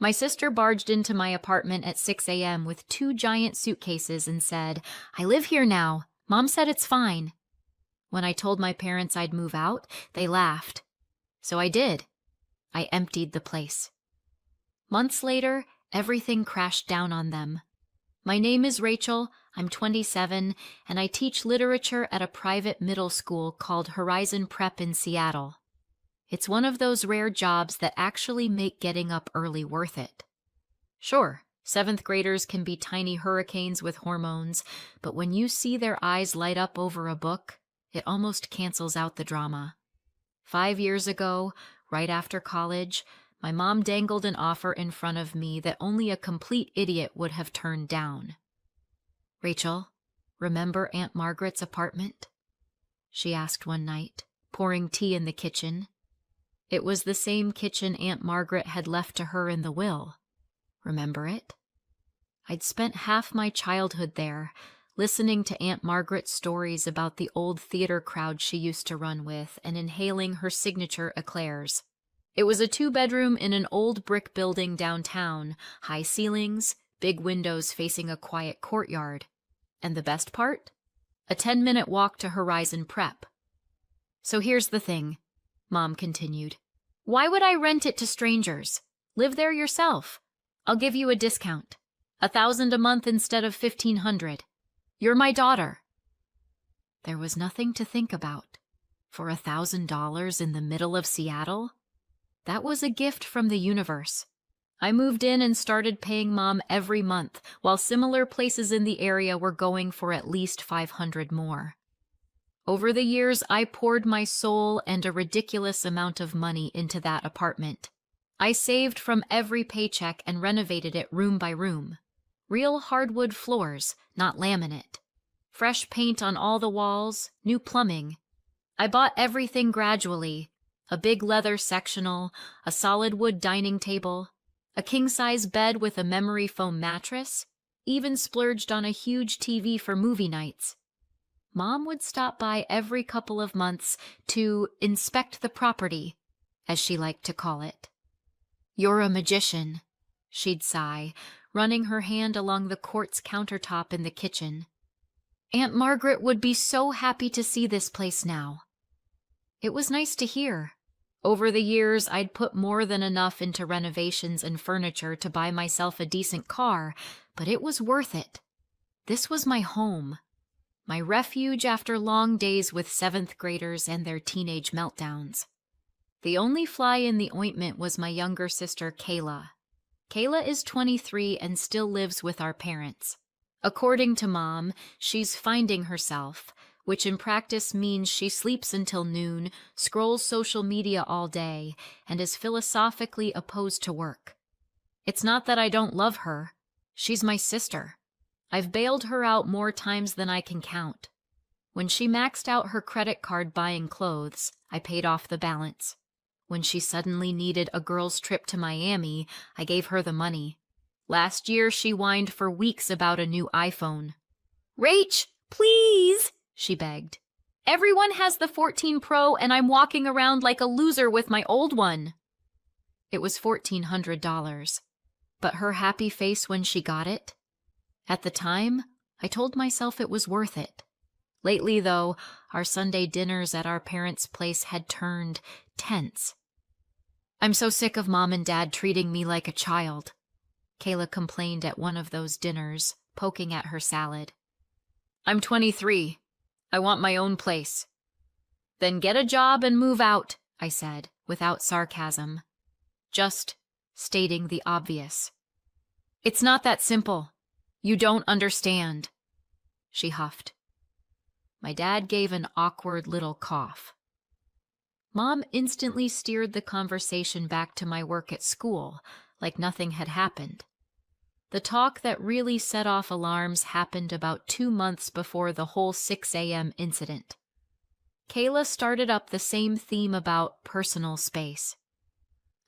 My sister barged into my apartment at 6 a.m. with 2 giant suitcases and said, "I live here now. Mom said it's fine." When I told my parents I'd move out, they laughed. So I did. I emptied the place. Months later, everything crashed down on them. My name is Rachel, I'm 27, and I teach literature at a private middle school called Horizon Prep in Seattle. It's one of those rare jobs that actually make getting up early worth it. Sure, 7th graders can be tiny hurricanes with hormones, but when you see their eyes light up over a book, it almost cancels out the drama. 5 years ago, right after college, my mom dangled an offer in front of me that only a complete idiot would have turned down. "Rachel, remember Aunt Margaret's apartment?" she asked one night, pouring tea in the kitchen. It was the same kitchen Aunt Margaret had left to her in the will. Remember it? I'd spent half my childhood there, listening to Aunt Margaret's stories about the old theater crowd she used to run with and inhaling her signature eclairs. It was a 2-bedroom in an old brick building downtown, high ceilings, big windows facing a quiet courtyard. And the best part? A 10-minute walk to Horizon Prep. "So here's the thing," Mom continued. "Why would I rent it to strangers? Live there yourself. I'll give you a discount. $1,000 a month instead of $1,500. You're my daughter." There was nothing to think about. For $1,000 in the middle of Seattle? That was a gift from the universe. I moved in and started paying Mom every month, while similar places in the area were going for at least $500 more. Over the years, I poured my soul and a ridiculous amount of money into that apartment. I saved from every paycheck and renovated it room by room. Real hardwood floors, not laminate. Fresh paint on all the walls, new plumbing. I bought everything gradually. A big leather sectional, a solid wood dining table, a king-size bed with a memory foam mattress, even splurged on a huge TV for movie nights. Mom would stop by every couple of months to inspect the property, as she liked to call it. "You're a magician," she'd sigh, running her hand along the quartz countertop in the kitchen. "Aunt Margaret would be so happy to see this place now." It was nice to hear. Over the years, I'd put more than enough into renovations and furniture to buy myself a decent car, but it was worth it. This was my home, my refuge after long days with 7th graders and their teenage meltdowns. The only fly in the ointment was my younger sister, Kayla. Kayla is 23 and still lives with our parents. According to Mom, she's finding herself, which in practice means she sleeps until noon, scrolls social media all day, and is philosophically opposed to work. It's not that I don't love her. She's my sister. I've bailed her out more times than I can count. When she maxed out her credit card buying clothes, I paid off the balance. When she suddenly needed a girl's trip to Miami, I gave her the money. Last year, she whined for weeks about a new iPhone. "Rach, please," she begged. "Everyone has the 14 Pro and I'm walking around like a loser with my old one." It was $1,400, but her happy face when she got it? At the time, I told myself it was worth it. Lately, though, our Sunday dinners at our parents' place had turned tense. "I'm so sick of Mom and Dad treating me like a child," Kayla complained at one of those dinners, poking at her salad. "I'm 23. I want my own place." "Then get a job and move out," I said, without sarcasm. Just stating the obvious. "It's not that simple. You don't understand," she huffed. My dad gave an awkward little cough. Mom instantly steered the conversation back to my work at school, like nothing had happened. The talk that really set off alarms happened about 2 months before the whole 6 a.m. incident. Kayla started up the same theme about personal space.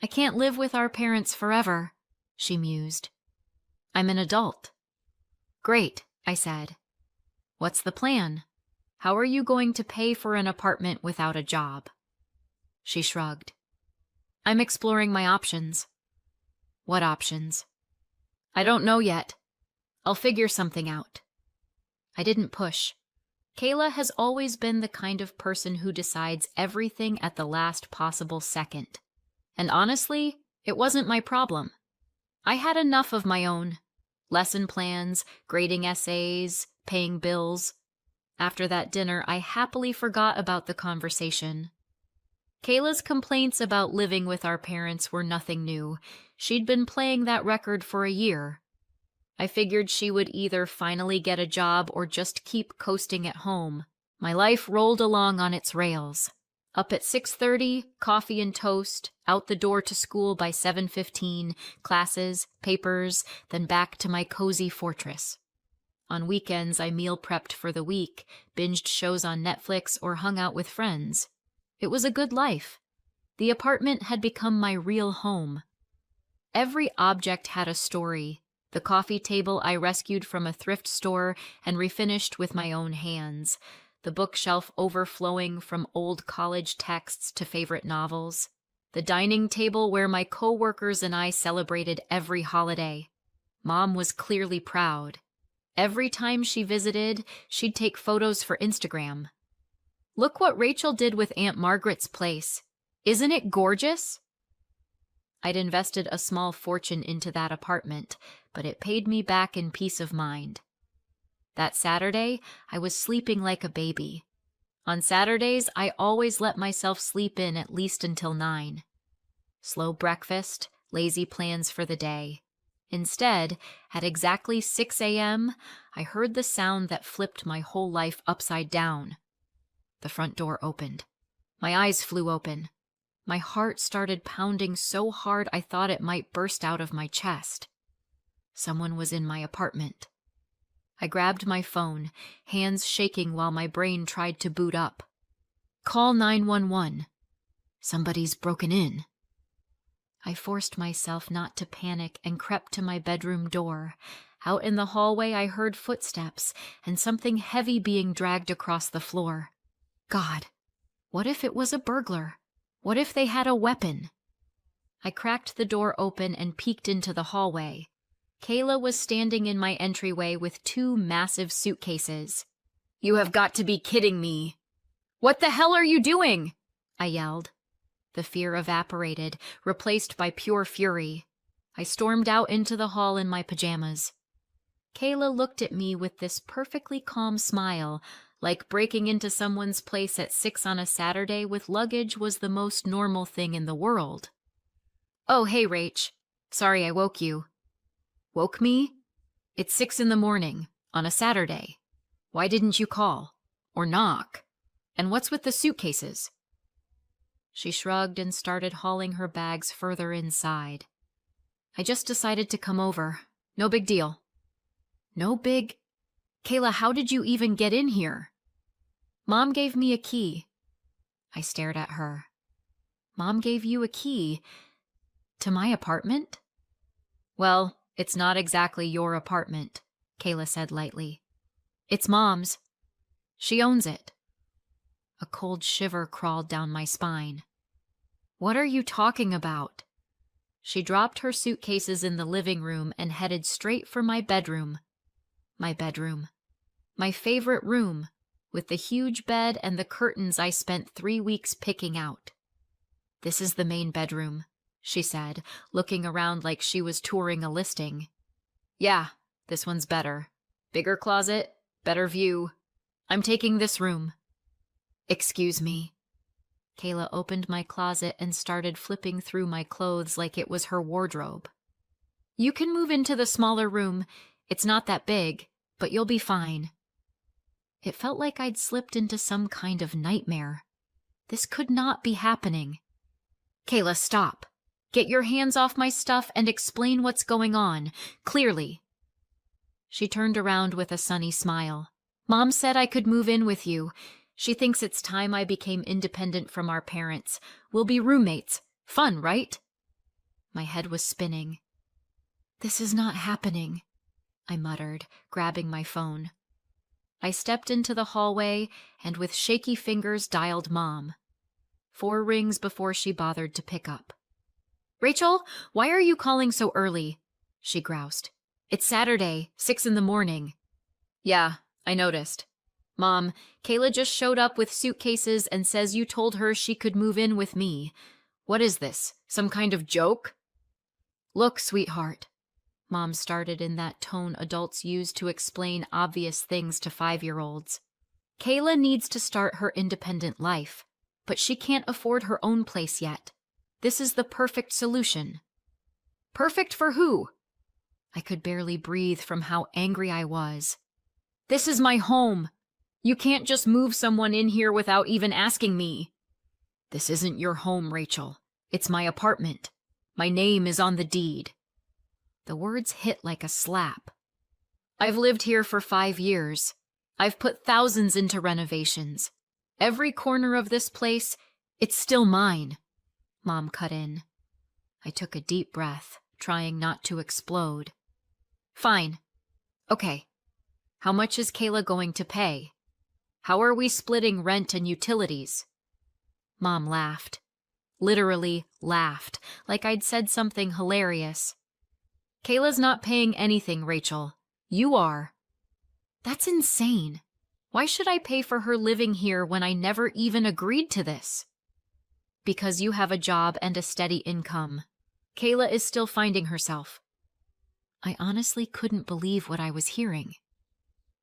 "I can't live with our parents forever," she mused. "I'm an adult." "Great," I said. "What's the plan? How are you going to pay for an apartment without a job?" She shrugged. "I'm exploring my options." What options? I don't know yet. I'll figure something out. I didn't push. Kayla has always been the kind of person who decides everything at the last possible second. And honestly, it wasn't my problem. I had enough of my own. Lesson plans, grading essays, paying bills. After that dinner, I happily forgot about the conversation. Kayla's complaints about living with our parents were nothing new. She'd been playing that record for a year. I figured she would either finally get a job or just keep coasting at home. My life rolled along on its rails. Up at 6:30, coffee and toast, out the door to school by 7:15, classes, papers, then back to my cozy fortress. On weekends, I meal prepped for the week, binged shows on Netflix, or hung out with friends. It was a good life. The apartment had become my real home. Every object had a story. The coffee table I rescued from a thrift store and refinished with my own hands. The bookshelf overflowing from old college texts to favorite novels. The dining table where my coworkers and I celebrated every holiday. Mom was clearly proud. Every time she visited, she'd take photos for Instagram. Look what Rachel did with Aunt Margaret's place. Isn't it gorgeous? I'd invested a small fortune into that apartment, but it paid me back in peace of mind. That Saturday, I was sleeping like a baby. On Saturdays, I always let myself sleep in at least until 9. Slow breakfast, lazy plans for the day. Instead, at exactly 6 a.m., I heard the sound that flipped my whole life upside down. The front door opened. My eyes flew open. My heart started pounding so hard I thought it might burst out of my chest. Someone was in my apartment. I grabbed my phone, hands shaking while my brain tried to boot up. Call 911. Somebody's broken in. I forced myself not to panic and crept to my bedroom door. Out in the hallway, I heard footsteps and something heavy being dragged across the floor. God, what if it was a burglar? What if they had a weapon? I cracked the door open and peeked into the hallway. Kayla was standing in my entryway with 2 massive suitcases. You have got to be kidding me. What the hell are you doing? I yelled. The fear evaporated, replaced by pure fury. I stormed out into the hall in my pajamas. Kayla looked at me with this perfectly calm smile, like breaking into someone's place at 6 on a Saturday with luggage was the most normal thing in the world. Oh, hey, Rach. Sorry I woke you. Woke me? It's 6 in the morning, on a Saturday. Why didn't you call? Or knock? And what's with the suitcases? She shrugged and started hauling her bags further inside. I just decided to come over. No big deal. No big... Kayla, how did you even get in here? Mom gave me a key. I stared at her. Mom gave you a key? To my apartment? Well, it's not exactly your apartment, Kayla said lightly. It's Mom's. She owns it. A cold shiver crawled down my spine. What are you talking about? She dropped her suitcases in the living room and headed straight for my bedroom. My bedroom. My favorite room, with the huge bed and the curtains I spent 3 weeks picking out. This is the main bedroom, she said, looking around like she was touring a listing. Yeah, this one's better. Bigger closet, better view. I'm taking this room. Excuse me. Kayla opened my closet and started flipping through my clothes like it was her wardrobe. You can move into the smaller room. It's not that big, but you'll be fine. It felt like I'd slipped into some kind of nightmare. This could not be happening. Kayla, stop. Get your hands off my stuff and explain what's going on, clearly. She turned around with a sunny smile. Mom said I could move in with you. She thinks it's time I became independent from our parents. We'll be roommates. Fun, right? My head was spinning. This is not happening, I muttered, grabbing my phone. I stepped into the hallway and with shaky fingers dialed Mom. 4 rings before she bothered to pick up. Rachel, why are you calling so early? She groused. It's Saturday, 6 in the morning. Yeah, I noticed. Mom, Kayla just showed up with suitcases and says you told her she could move in with me. What is this? Some kind of joke? Look, sweetheart. Mom started in that tone adults use to explain obvious things to 5-year-olds. Kayla needs to start her independent life, but she can't afford her own place yet. This is the perfect solution. Perfect for who? I could barely breathe from how angry I was. This is my home. You can't just move someone in here without even asking me. This isn't your home, Rachel. It's my apartment. My name is on the deed. The words hit like a slap. I've lived here for 5 years. I've put thousands into renovations. Every corner of this place, it's still mine. Mom cut in. I took a deep breath, trying not to explode. Fine. Okay. How much is Kayla going to pay? How are we splitting rent and utilities? Mom laughed. Literally laughed, like I'd said something hilarious. Kayla's not paying anything, Rachel. You are. That's insane. Why should I pay for her living here when I never even agreed to this? Because you have a job and a steady income. Kayla is still finding herself. I honestly couldn't believe what I was hearing.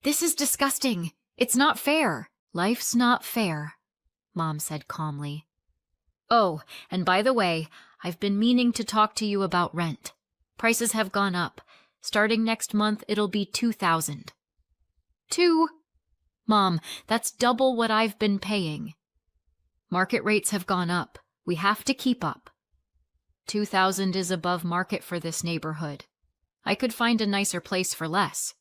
This is disgusting. It's not fair. Life's not fair, Mom said calmly. Oh, and by the way, I've been meaning to talk to you about rent. Prices have gone up. Starting next month, it'll be $2,000. $2,000? Mom, that's double what I've been paying. Market rates have gone up. We have to keep up. $2,000 is above market for this neighborhood. I could find a nicer place for less.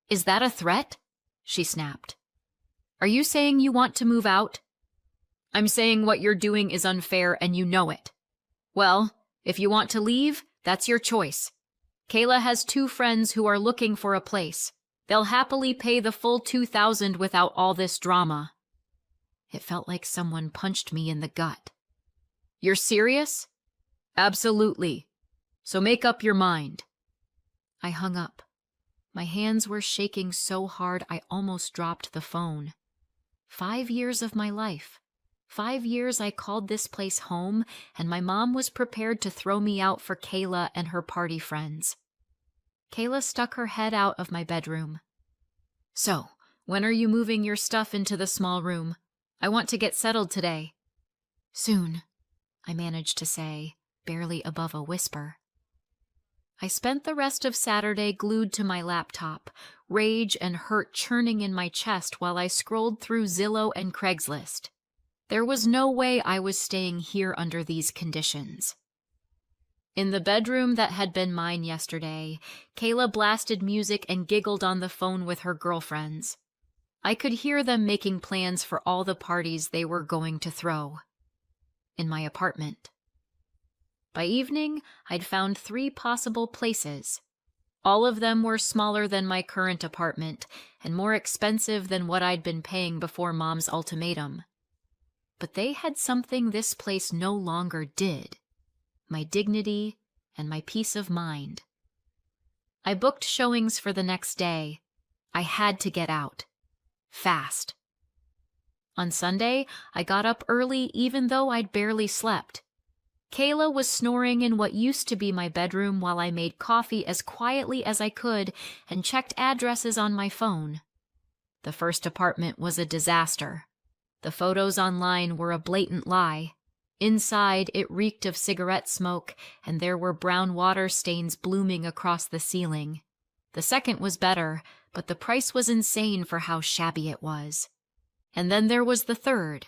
Is that a threat? She snapped. Are you saying you want to move out? I'm saying what you're doing is unfair and you know it. Well, if you want to leave, that's your choice. Kayla has 2 friends who are looking for a place. They'll happily pay the full $2,000 without all this drama. It felt like someone punched me in the gut. You're serious? Absolutely. So make up your mind. I hung up. My hands were shaking so hard I almost dropped the phone. 5 years of my life. 5 years I called this place home, and my mom was prepared to throw me out for Kayla and her party friends. Kayla stuck her head out of my bedroom. So, when are you moving your stuff into the small room? I want to get settled today. Soon, I managed to say, barely above a whisper. I spent the rest of Saturday glued to my laptop, rage and hurt churning in my chest while I scrolled through Zillow and Craigslist. There was no way I was staying here under these conditions. In the bedroom that had been mine yesterday, Kayla blasted music and giggled on the phone with her girlfriends. I could hear them making plans for all the parties they were going to throw. In my apartment. By evening, I'd found 3 possible places. All of them were smaller than my current apartment and more expensive than what I'd been paying before Mom's ultimatum. But they had something this place no longer did. My dignity and my peace of mind. I booked showings for the next day. I had to get out. Fast. On Sunday, I got up early even though I'd barely slept. Kayla was snoring in what used to be my bedroom while I made coffee as quietly as I could and checked addresses on my phone. The first apartment was a disaster. The photos online were a blatant lie. Inside, it reeked of cigarette smoke, and there were brown water stains blooming across the ceiling. The second was better, but the price was insane for how shabby it was. And then there was the third.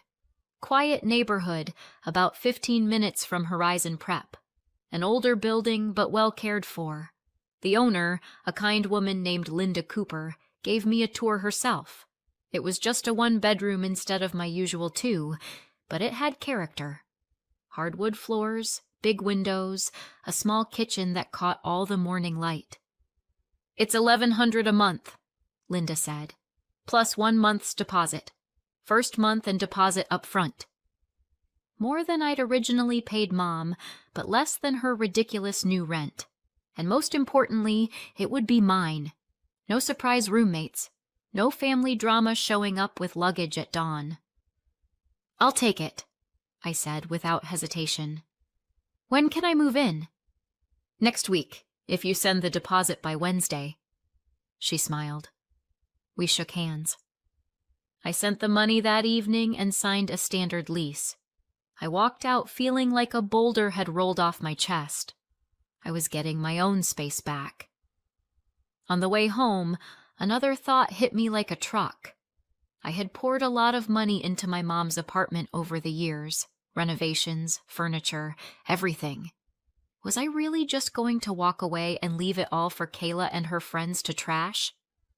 Quiet neighborhood, about 15 minutes from Horizon Prep. An older building, but well cared for. The owner, a kind woman named Linda Cooper, gave me a tour herself. It was just a 1-bedroom instead of my usual 2, but it had character. Hardwood floors, big windows, a small kitchen that caught all the morning light. It's $1,100 a month, Linda said, plus 1 month's deposit. First month and deposit up front. More than I'd originally paid Mom, but less than her ridiculous new rent. And most importantly, it would be mine. No surprise roommates. No family drama showing up with luggage at dawn. "I'll take it," I said without hesitation. "When can I move in?" "Next week, if you send the deposit by Wednesday." She smiled. We shook hands. I sent the money that evening and signed a standard lease. I walked out feeling like a boulder had rolled off my chest. I was getting my own space back. On the way home, another thought hit me like a truck. I had poured a lot of money into my mom's apartment over the years. Renovations, furniture, everything. Was I really just going to walk away and leave it all for Kayla and her friends to trash?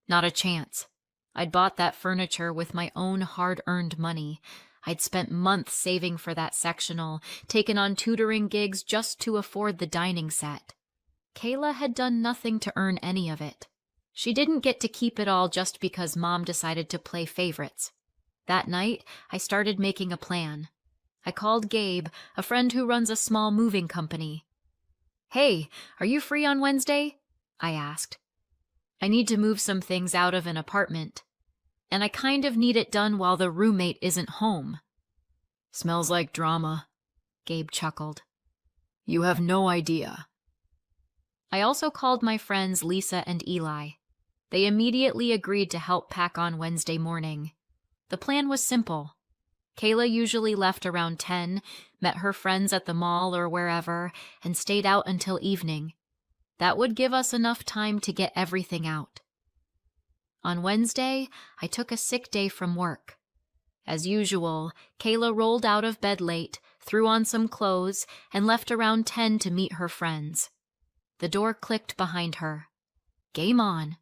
Not a chance. I'd bought that furniture with my own hard-earned money. I'd spent months saving for that sectional, taken on tutoring gigs just to afford the dining set. Kayla had done nothing to earn any of it. She didn't get to keep it all just because Mom decided to play favorites. That night, I started making a plan. I called Gabe, a friend who runs a small moving company. "Hey, are you free on Wednesday?" I asked. "I need to move some things out of an apartment, and I kind of need it done while the roommate isn't home." "Smells like drama," Gabe chuckled. "You have no idea." I also called my friends Lisa and Eli. They immediately agreed to help pack on Wednesday morning. The plan was simple. Kayla usually left around 10, met her friends at the mall or wherever, and stayed out until evening. That would give us enough time to get everything out. On Wednesday, I took a sick day from work. As usual, Kayla rolled out of bed late, threw on some clothes, and left around 10 to meet her friends. The door clicked behind her. Game on.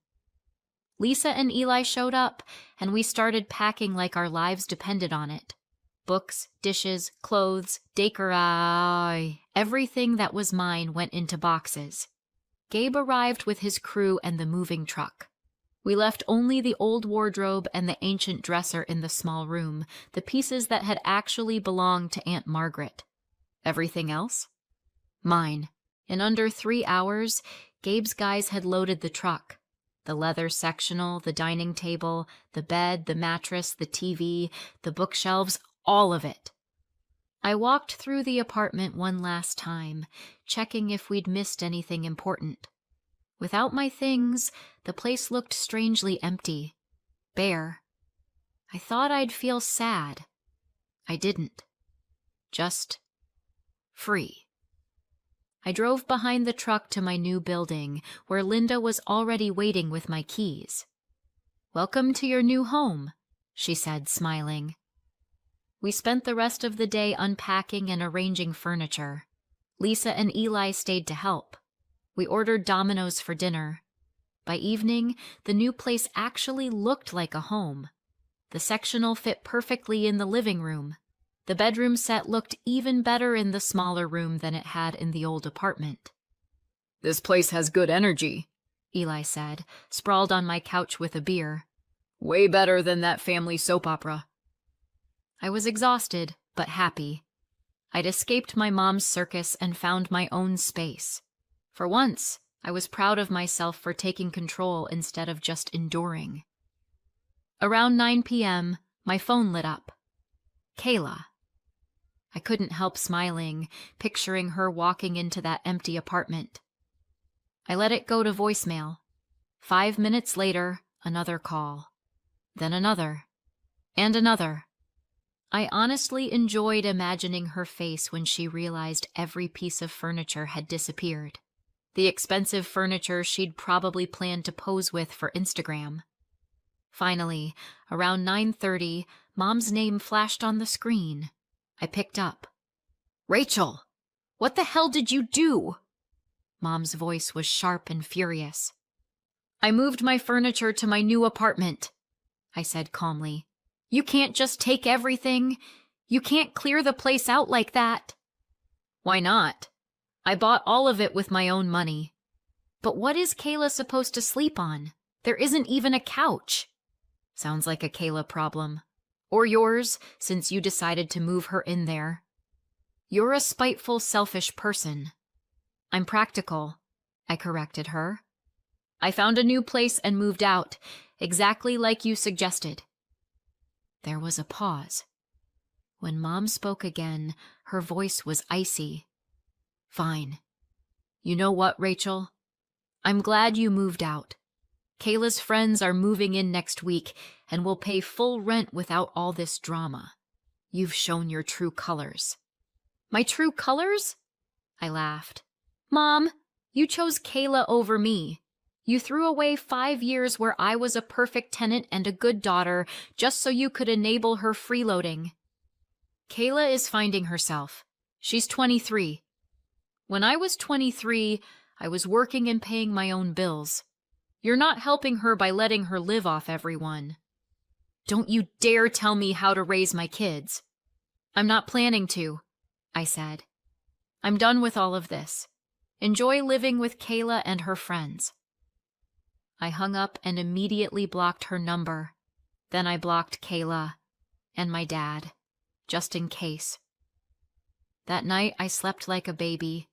Lisa and Eli showed up, and we started packing like our lives depended on it. Books, dishes, clothes, decor, everything that was mine went into boxes. Gabe arrived with his crew and the moving truck. We left only the old wardrobe and the ancient dresser in the small room, the pieces that had actually belonged to Aunt Margaret. Everything else? Mine. In under 3 hours, Gabe's guys had loaded the truck. The leather sectional, the dining table, the bed, the mattress, the TV, the bookshelves, all of it. I walked through the apartment one last time, checking if we'd missed anything important. Without my things, the place looked strangely empty, bare. I thought I'd feel sad. I didn't. Just free. I drove behind the truck to my new building, where Linda was already waiting with my keys. "Welcome to your new home," she said, smiling. We spent the rest of the day unpacking and arranging furniture. Lisa and Eli stayed to help. We ordered Domino's for dinner. By evening, the new place actually looked like a home. The sectional fit perfectly in the living room. The bedroom set looked even better in the smaller room than it had in the old apartment. "This place has good energy," Eli said, sprawled on my couch with a beer. "Way better than that family soap opera." I was exhausted, but happy. I'd escaped my mom's circus and found my own space. For once, I was proud of myself for taking control instead of just enduring. Around 9 p.m., my phone lit up. Kayla. I couldn't help smiling, picturing her walking into that empty apartment. I let it go to voicemail. 5 minutes later, another call. Then another. And another. I honestly enjoyed imagining her face when she realized every piece of furniture had disappeared. The expensive furniture she'd probably planned to pose with for Instagram. Finally, around 9:30, Mom's name flashed on the screen. I picked up. "Rachel, what the hell did you do?" Mom's voice was sharp and furious. "I moved my furniture to my new apartment," I said calmly. "You can't just take everything. You can't clear the place out like that." "Why not? I bought all of it with my own money." "But what is Kayla supposed to sleep on? There isn't even a couch." "Sounds like a Kayla problem. Or yours, since you decided to move her in there." You're a spiteful, selfish person. I'm practical, I corrected her. I found a new place and moved out, exactly like you suggested. There was a pause. When Mom spoke again, her voice was icy. Fine. You know what, Rachel? I'm glad you moved out. Kayla's friends are moving in next week and will pay full rent without all this drama. You've shown your true colors. My true colors? I laughed. Mom, you chose Kayla over me. You threw away 5 years where I was a perfect tenant and a good daughter just so you could enable her freeloading. Kayla is finding herself. She's 23. When I was 23, I was working and paying my own bills. You're not helping her by letting her live off everyone. Don't you dare tell me how to raise my kids. I'm not planning to, I said. I'm done with all of this. Enjoy living with Kayla and her friends. I hung up and immediately blocked her number. Then I blocked Kayla and my dad, just in case. That night I slept like a baby,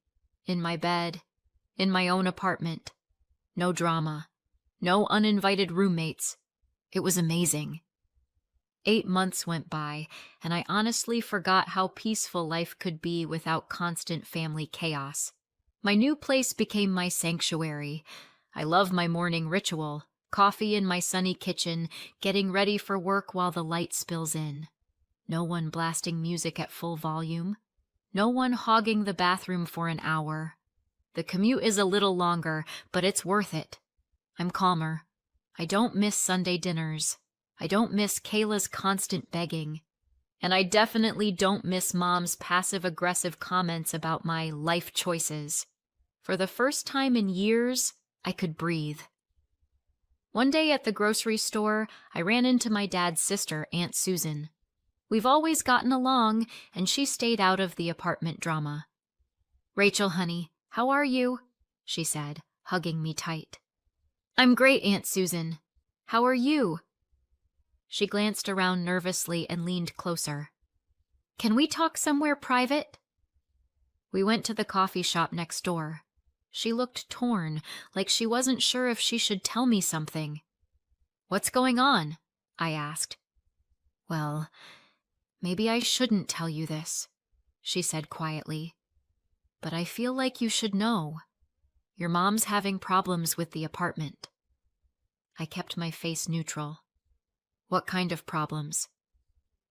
in my bed, in my own apartment. No drama, no uninvited roommates. It was amazing. 8 months went by, and I honestly forgot how peaceful life could be without constant family chaos. My new place became my sanctuary. I love my morning ritual, coffee in my sunny kitchen, getting ready for work while the light spills in. No one blasting music at full volume. No one hogging the bathroom for an hour. The commute is a little longer, but it's worth it. I'm calmer. I don't miss Sunday dinners. I don't miss Kayla's constant begging. And I definitely don't miss Mom's passive-aggressive comments about my life choices. For the first time in years, I could breathe. One day at the grocery store, I ran into my dad's sister, Aunt Susan. We've always gotten along, and she stayed out of the apartment drama. Rachel, honey, how are you? She said, hugging me tight. I'm great, Aunt Susan. How are you? She glanced around nervously and leaned closer. Can we talk somewhere private? We went to the coffee shop next door. She looked torn, like she wasn't sure if she should tell me something. What's going on? I asked. Well, maybe I shouldn't tell you this, she said quietly. But I feel like you should know. Your mom's having problems with the apartment. I kept my face neutral. What kind of problems?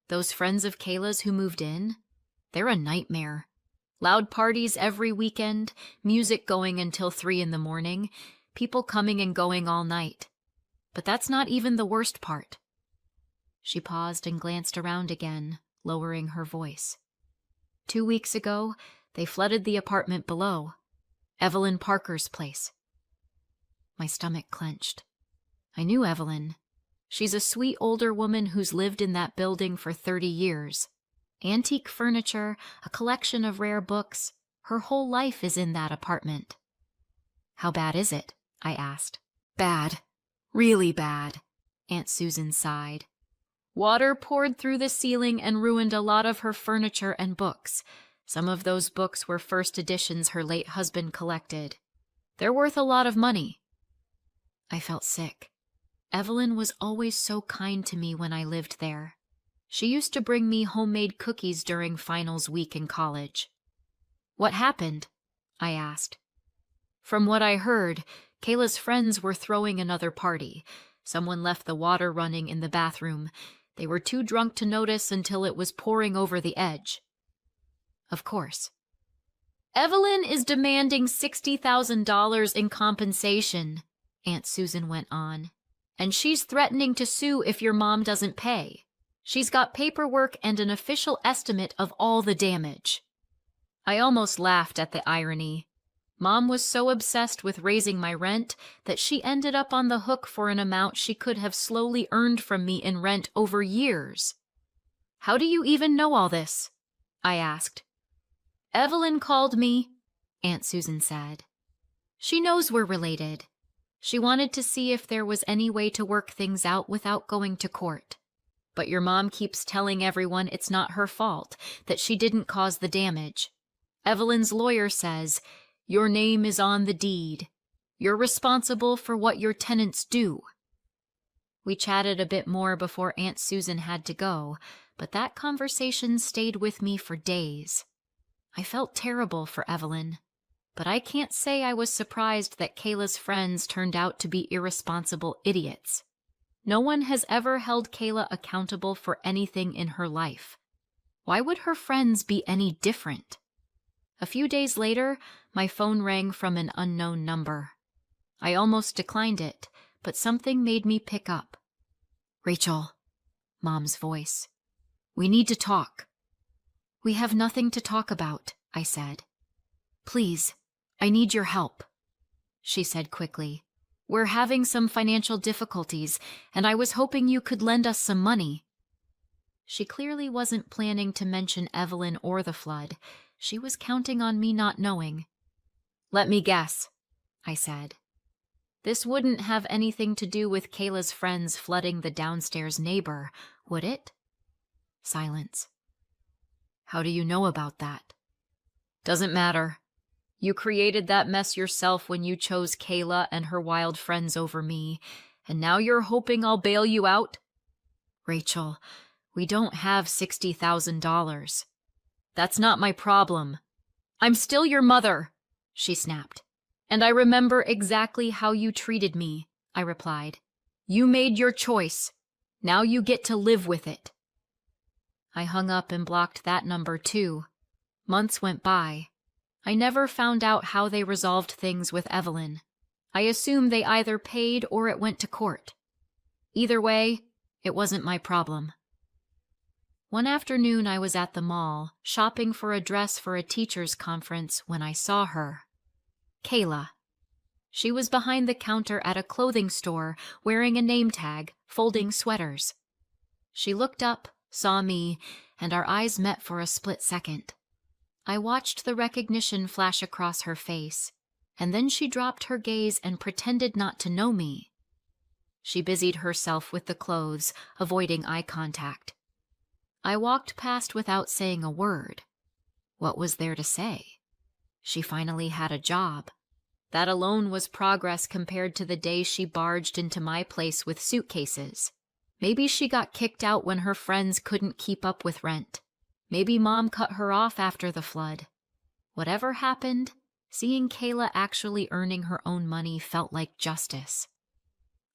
Those friends of Kayla's who moved in? They're a nightmare. Loud parties every weekend, music going until 3 in the morning, people coming and going all night. But that's not even the worst part. She paused and glanced around again, lowering her voice. 2 weeks ago, they flooded the apartment below, Evelyn Parker's place. My stomach clenched. I knew Evelyn. She's a sweet older woman who's lived in that building for 30 years. Antique furniture, a collection of rare books. Her whole life is in that apartment. How bad is it? I asked. Bad. Really bad. Aunt Susan sighed. Water poured through the ceiling and ruined a lot of her furniture and books. Some of those books were first editions her late husband collected. They're worth a lot of money. I felt sick. Evelyn was always so kind to me when I lived there. She used to bring me homemade cookies during finals week in college. What happened? I asked. From what I heard, Kayla's friends were throwing another party. Someone left the water running in the bathroom. They were too drunk to notice until it was pouring over the edge. Of course. Evelyn is demanding $60,000 in compensation, Aunt Susan went on. And she's threatening to sue if your mom doesn't pay. She's got paperwork and an official estimate of all the damage. I almost laughed at the irony. Mom was so obsessed with raising my rent that she ended up on the hook for an amount she could have slowly earned from me in rent over years. How do you even know all this? I asked. Evelyn called me, Aunt Susan said. She knows we're related. She wanted to see if there was any way to work things out without going to court. But your mom keeps telling everyone it's not her fault, that she didn't cause the damage. Evelyn's lawyer says, your name is on the deed. You're responsible for what your tenants do. We chatted a bit more before Aunt Susan had to go, but that conversation stayed with me for days. I felt terrible for Evelyn, but I can't say I was surprised that Kayla's friends turned out to be irresponsible idiots. No one has ever held Kayla accountable for anything in her life. Why would her friends be any different? A few days later, my phone rang from an unknown number. I almost declined it, but something made me pick up. Rachel, Mom's voice. We need to talk. We have nothing to talk about, I said. Please, I need your help, she said quickly. We're having some financial difficulties, and I was hoping you could lend us some money. She clearly wasn't planning to mention Evelyn or the flood. She was counting on me not knowing. Let me guess, I said. This wouldn't have anything to do with Kayla's friends flooding the downstairs neighbor, would it? Silence. How do you know about that? Doesn't matter. You created that mess yourself when you chose Kayla and her wild friends over me, and now you're hoping I'll bail you out? Rachel, we don't have $60,000. That's not my problem. I'm still your mother, she snapped. And I remember exactly how you treated me, I replied. You made your choice. Now you get to live with it. I hung up and blocked that number too. Months went by. I never found out how they resolved things with Evelyn. I assume they either paid or it went to court. Either way, it wasn't my problem. One afternoon I was at the mall, shopping for a dress for a teacher's conference when I saw her. Kayla. She was behind the counter at a clothing store, wearing a name tag, folding sweaters. She looked up, saw me, and our eyes met for a split second. I watched the recognition flash across her face, and then she dropped her gaze and pretended not to know me. She busied herself with the clothes, avoiding eye contact. I walked past without saying a word. What was there to say? She finally had a job. That alone was progress compared to the day she barged into my place with suitcases. Maybe she got kicked out when her friends couldn't keep up with rent. Maybe Mom cut her off after the flood. Whatever happened, seeing Kayla actually earning her own money felt like justice.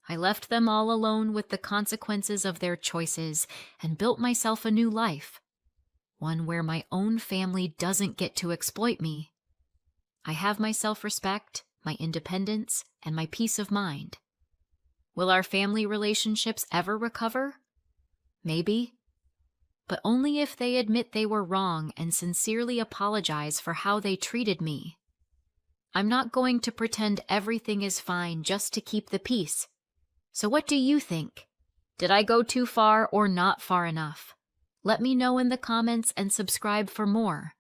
I left them all alone with the consequences of their choices and built myself a new life. One where my own family doesn't get to exploit me. I have my self-respect, my independence, and my peace of mind. Will our family relationships ever recover? Maybe. But only if they admit they were wrong and sincerely apologize for how they treated me. I'm not going to pretend everything is fine just to keep the peace. So what do you think? Did I go too far or not far enough? Let me know in the comments and subscribe for more.